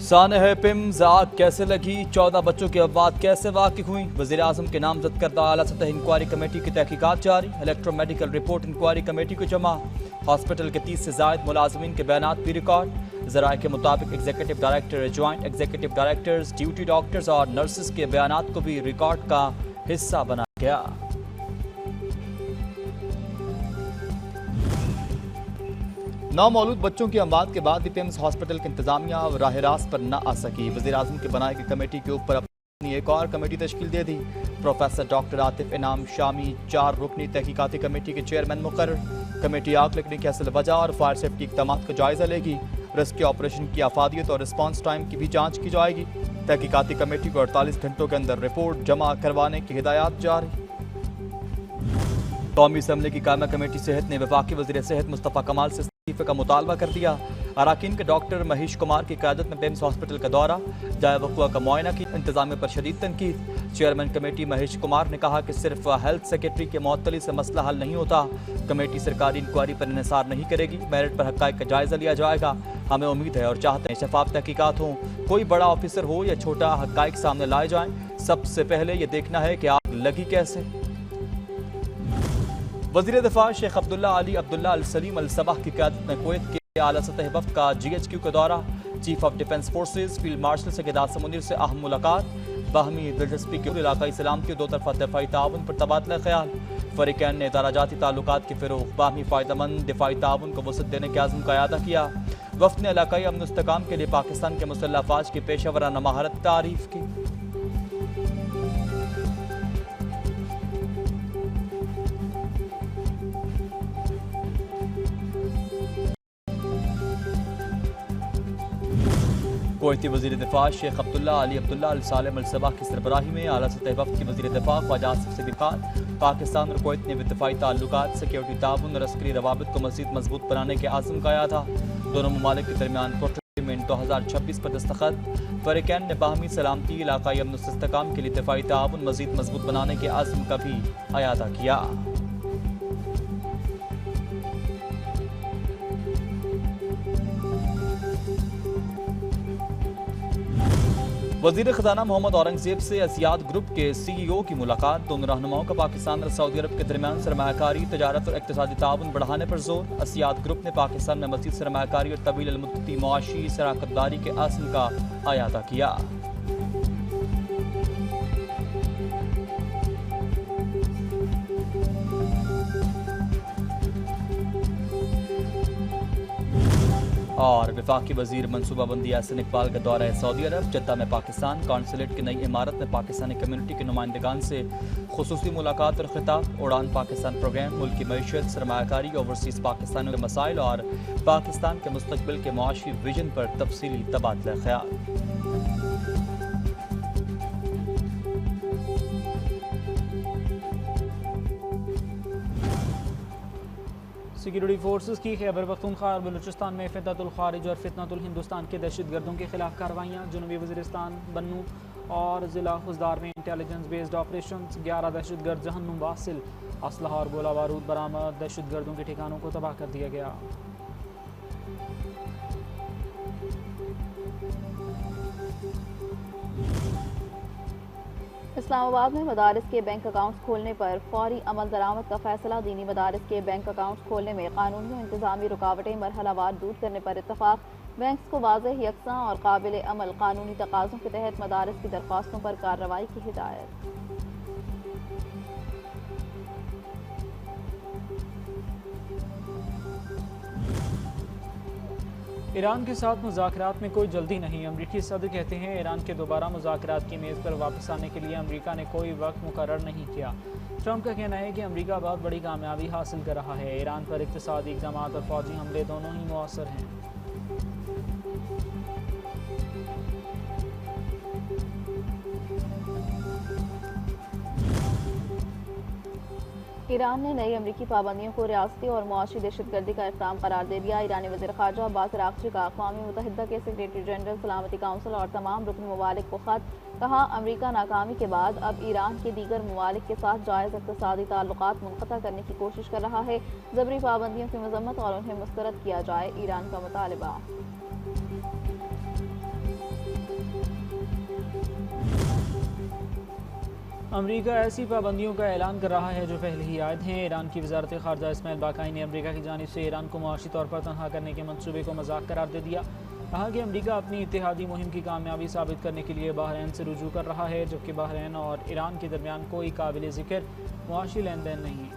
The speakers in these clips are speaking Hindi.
सानह पिम्स आग कैसे लगी, 14 बच्चों की अफवात कैसे वाक़िफ़ हुई। वज़ीर आज़म के नामज़द करदा आला सतह इंक्वायरी कमेटी की तहकीकात जारी। इलेक्ट्रोमेडिकल रिपोर्ट इंक्वायरी कमेटी को जमा। हॉस्पिटल के 30 से ज़ायद मुलाजमीन के बयानात भी रिकॉर्ड। ज़राए के मुताबिक executive director, joint executive directors, duty doctors और नर्सेस के बयानात को भी रिकॉर्ड का हिस्सा बनाया गया। नौमौलूद बच्चों की अमवात के बाद भी पिम्स हॉस्पिटल की इंतजामिया राह रास्त पर न आ सकी। वज़ीर आज़म के बनाए गई कमेटी के ऊपर अपनी एक और कमेटी तश्कील दे दी। प्रोफेसर डॉक्टर आतिफ इनाम शामी 4 रुकनी तहकीकाती कमेटी के चेयरमैन मुकर्रर। कमेटी आग लगने की असल वजह और फायर सेफ्टी इक़दाम का जायजा लेगी। रेस्क्यू ऑपरेशन की अफादियत और रिस्पॉन्स टाइम की भी जाँच की जाएगी। तहकीकाती कमेटी को 48 घंटों के अंदर रिपोर्ट जमा करवाने की हिदायत जारी। कौमी असम्बली की कायमा कमेटी सेहत ने वफाकी वज़ीर सेहत मुस्तफ़ा कमाल से इस्तीफे का मुतालबा कर दिया। अराकीन के डॉक्टर महेश कुमार की क़यादत में पिम्स हॉस्पिटल का दौरा, जाए वक़ुआ का मुआयना की, इंतजामिया पर शदीद तनकीद। चेयरमैन कमेटी महेश कुमार ने कहा कि सिर्फ हेल्थ सेक्रेटरी के मुअत्तली से मसला हल नहीं होता। कमेटी सरकारी इंक्वायरी पर इन्हिसार नहीं करेगी, मेरिट पर हक़ाइक़ का जायज़ा लिया जाएगा। हमें उम्मीद है और चाहते हैं शफाफ तहकीकात हों, कोई बड़ा ऑफिसर हो या छोटा, हक़ाइक़ सामने लाए जाएँ। सबसे पहले ये देखना है कि आग लगी कैसे। वज़ीर दिफा शेख अब्दुल्ला अली अब्दुल्ला अल सलीम अल सबाह की क़यादत में कुवैत के आला सतह वफ़द का GHQ का दौरा। Chief of defence forces field marshal Syed Asim Munir से अहम मुलाकात। बाहमी दिलचस्पी के इलाकाई सलामती और 2 तरफ़ा दफ़ाई ताउन पर तबादला ख्याल। फ़रीक़ैन ने ताराजाती ताल्लुकात की फ़रोग़, बाहमी फ़ायदेमंद दिफ़ाई ताउन को वसअत देने के आज़म का अदा किया। वफ़द ने इलाकाई अमन व इस्तेहकाम के लिए पाकिस्तान के मुसल्लह अफ़वाज की पेशेवराना महारत तारीफ़ की। कुवैती वज़ीर दिफा शेख अब्दुल्ला अली अब्दुल्ला अल सालेम अल सबाह की सरबराही में आला सतह वफ़द की वज़ीर दिफा ख्वाजा आसिफ से मुलाकात। पाकिस्तान और कुवैत ने दिफाई ताल्लुकात, सिक्योरिटी ताउन और अस्करी रवाबित को मज़ीद मजबूत बनाने के आज़म का था। दोनों ममालिक के दरमियान प्रोटोकॉल 2026 पर दस्तखत। फ़रीक़ैन ने बाहमी सलामती, इलाकाई अमन व इस्तेहकाम के लिए दिफाई ताउन मज़ीद मजबूत बनाने के आज़म का भी अयादा किया। वज़ीर ख़ज़ाना मोहम्मद औरंगज़ेब से असियाद ग्रुप के CEO की मुलाकात। दोनों रहनुमाओं का पाकिस्तान और सऊदी अरब के दरमियान सरमायाकारी, तजारत और इक़्तिसादी ताउन बढ़ाने पर जोर। असियाद ग्रुप ने पाकिस्तान में मज़ीद सरमायाकारी और तवील मुद्दती मुआशी शराकतदारी के आज़म का अयादा किया। और वफाकी वज़ीर मनसूबाबंदी एहसन इकबाल का दौरा है सऊदी अरब। जद्दा में पाकिस्तान कौंसलेट की नई इमारत में पाकिस्तानी कम्यूनिटी के नुमाइंदगान से खुसूसी मुलाकात और खिताब। उड़ान पाकिस्तान प्रोग्राम, मुल्क की मईशत, सरमायाकारी, ओवरसीज़ पाकिस्तानियों के मसाइल और पाकिस्तान के मुस्तकबिल के मुआशी विजन पर तफसीली तबादला ख्याल। सिक्योरिटी फोर्सेस की खैबर पख्तूनख्वा और बलूचिस्तान में फितनतुल खारिज और फितनतुल हिंदुस्तान के दहशतगर्दों के खिलाफ कार्रवाइयाँ। जनूबी वज़ीरिस्तान, बन्नू और ज़िला खुजदार में इंटेलिजेंस बेस्ड ऑपरेशन। 11 दहशतगर्द जहन्नुम वासिल, असलहा और गोला बारूद बरामद। दहशतगर्दों के ठिकानों को तबाह कर दिया गया। इस्लामाबाद में मदारिस के बैंक अकाउंट्स खोलने पर फौरी अमल दरामद का फैसला। दीनी मदारिस के बैंक अकाउंट्स खोलने में कानूनी और इंतजामी रुकावटें मरहलावार दूर करने पर इत्तफाक। बैंक्स को वाज़ेह, यकसा और काबिल अमल कानूनी तकाज़ों के तहत मदारिस की दरख्वास्तों पर कार्रवाई की हिदायत। ईरान के साथ मुज़ाकरात में कोई जल्दी नहीं। अमरीकी सदर कहते हैं ईरान के दोबारा मुज़ाकरात की मेज़ पर वापस आने के लिए अमरीका ने कोई वक्त मुकर्रर नहीं किया। ट्रंप का कहना है कि अमरीका बहुत बड़ी कामयाबी हासिल कर रहा है। ईरान पर इक़्तिसादी इक़दाम और फ़ौजी हमले दोनों ही मौसर हैं। ईरान ने नई अमरीकी पाबंदियों को रियासती और मुआशी दहशतगर्दी का इक़दाम करार दे दिया। ईरानी वज़ीर ख़ारजा अब्बास अराग़ची का अक़वाम मुत्तहिदा के सेक्रेटरी जनरल सलामती काउंसिल और तमाम रुकन ममालिक को ख़त। कहा, अमरीका नाकामी के बाद अब ईरान के दीगर ममालिक के साथ जायज़ इक़्तिसादी ताल्लुकात मुनक़ता करने की कोशिश कर रहा है। ज़बरी पाबंदियों की मज़म्मत और उन्हें मुस्तरद किया जाए, ईरान का मुतालबा। अमरीका ऐसी पाबंदियों का ऐलान कर रहा है जो पहले ही आयद हैं। ईरान की वजारत खारजा इस्माइल बाकाई ने अमरीका की जानिब से ईरान को मुआशी तौर पर तनहा करने के मनसूबे को मजाक करार दे दिया। कहा कि अमरीका अपनी इत्तेहादी मुहिम की कामयाबी साबित करने के लिए बहरीन से रुजू कर रहा है, जबकि बहरीन और ईरान के दरमियान कोई काबिल ज़िक्र मुआशी लेन देन नहीं।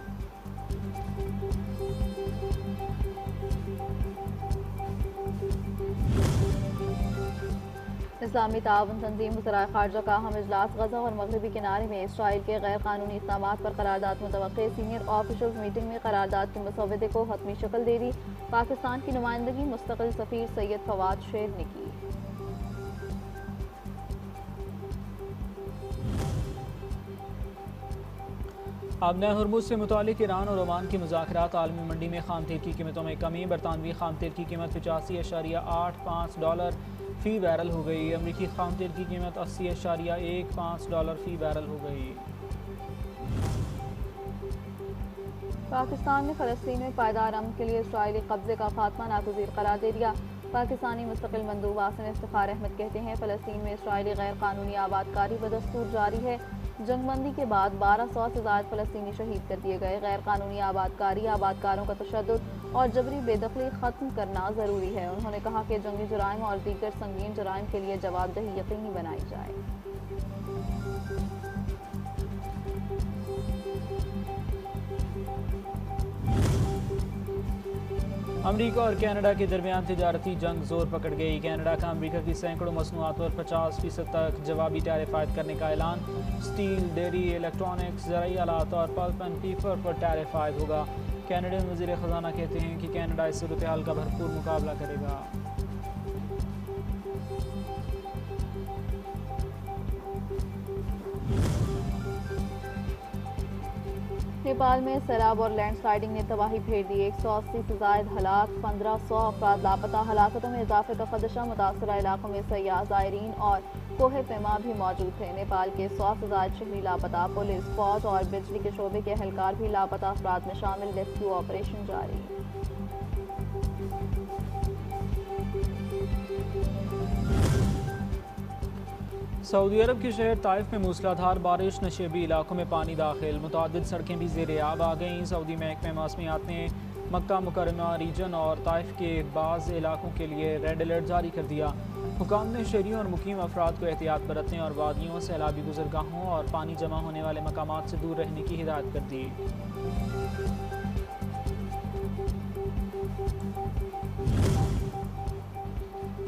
इस्लामी ताउन तंजीम वज़राए ख़ारजा का अहम इजलास गज़ा और मगरबी किनारे में इसराइल के गैर कानूनी इक़दामात पर करारदाद मुतवक्के। सीनियर ऑफिशल्स मीटिंग में करारदाद के मसौदे को हतमी शक्ल दे दी। पाकिस्तान की नुमाइंदगी मुस्तकिल सफ़ीर सैयद फवाद शेर ने की। अब नए हुर्मुज़ से मुतालिक ईरान और ओमान के मुज़ाकरात। आलमी मंडी में खाम तेल की कीमतों में कमी। बरतानवी खाम तेल की कीमत $85.85 फ़ी बैरल हो गई। अमरीकी खाम तेल की कीमत $80.15 फ़ी बैरल हो गई। पाकिस्तान ने फ़लस्तीन में पायदार अमन के लिए इसराइली कब्जे का खात्मा नागुज़ीर करार दे दिया। पाकिस्तानी मुस्तकिल मंदूब आसिम इफ्तिखार अहमद कहते हैं फ़लस्तीन में इसराइली गैर कानूनी आबादकारी बदस्तूर जारी है। जंगबंदी के बाद 1200 से ज़ायद फ़लस्तीनी शहीद कर दिए गए। गैर कानूनी आबादकारी, आबादकारों का तशद्दुद और जबरी बेदखली ख़त्म करना ज़रूरी है। उन्होंने कहा कि जंगी जुराइम और दीगर संगीन जुराइम के लिए जवाबदेही यकीनी बनाई जाए। अमरीका और कनाडा के दरमियान तिजारती जंग जोर पकड़ गई। कनाडा का अमरीका की सैकड़ों मसनूआत पर 50% तक जवाबी टैरिफ आयद करने का ऐलान। स्टील, डेयरी, इलेक्ट्रॉनिक्स, ज़राई आलात और पल्प एंड पेपर पर टैरिफ आयद होगा। कनाडियन वज़ीर ख़जाना कहते हैं कि कनाडा इस सूरत हाल का भरपूर मुकाबला करेगा। नेपाल में सैलाब और लैंडस्लाइडिंग ने तबाही फेर दी। 180 से ज़ायद हलाक, 1500 अफराद लापता। हलाकतों में इजाफे का खदशा। मुतासरा इलाकों में सयाह, ज़ायरीन और कोहे पैमा भी मौजूद थे। नेपाल के 100 से ज़ायद शहरी लापता। पुलिस, फौज और बिजली के शोबे के एहलकार भी लापता अफराद में शामिल। रेस्क्यू ऑपरेशन जारी। सऊदी अरब के शहर ताइफ में मूसलाधार बारिश, नशेबी इलाकों में पानी दाखिल। मुतअद्दिद सड़कें भी ज़ेरे आब आ गईं। सऊदी महकमे मौसमियात ने मक्का मुकर्रमा रीजन और ताइफ के बाज़ इलाकों के लिए रेड अलर्ट जारी कर दिया। हुकाम ने शहरियों और मुकीम अफराद को एहतियात बरतने और वादियों, सैलाबी गुजरगाहों और पानी जमा होने वाले मकामात से दूर रहने की हिदायत कर दी।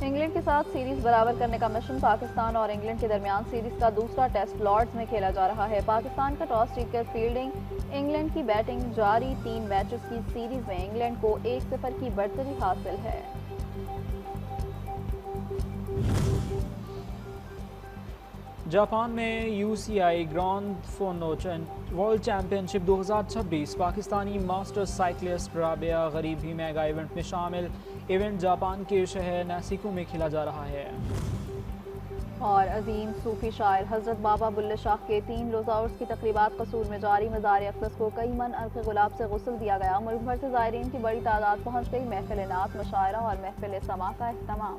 इंग्लैंड के साथ सीरीज बराबर करने का मिशन। पाकिस्तान और इंग्लैंड के दरमियान सीरीज का दूसरा टेस्ट लॉर्ड्स में खेला जा रहा है। पाकिस्तान का टॉस जीतकर फील्डिंग, इंग्लैंड की बैटिंग जारी। 3 मैचेस की सीरीज में इंग्लैंड को 1-0 की बढ़तरी हासिल है। जापान में UCI ग्रांड फोनो world championship 2026। Pakistani master cyclist Rabia गरीब भी मेगा इवेंट में शामिल। इवेंट जापान के शहर नासिको में खेला जा रहा है। और अजीम सूफी शायर हजरत बाबा बुल्ले शाह के 3 रोज़ा उर्स की तकरीबात कसूर में जारी। मज़ार अक़दस को कई मन अर्क़ गुलाब से गुस्ल दिया गया। मुल्क भर से ज़ायरीन की बड़ी तादाद पहुँच गई। महफ़िल नात, मुशायरा और महफ़िल समा का एहतमाम।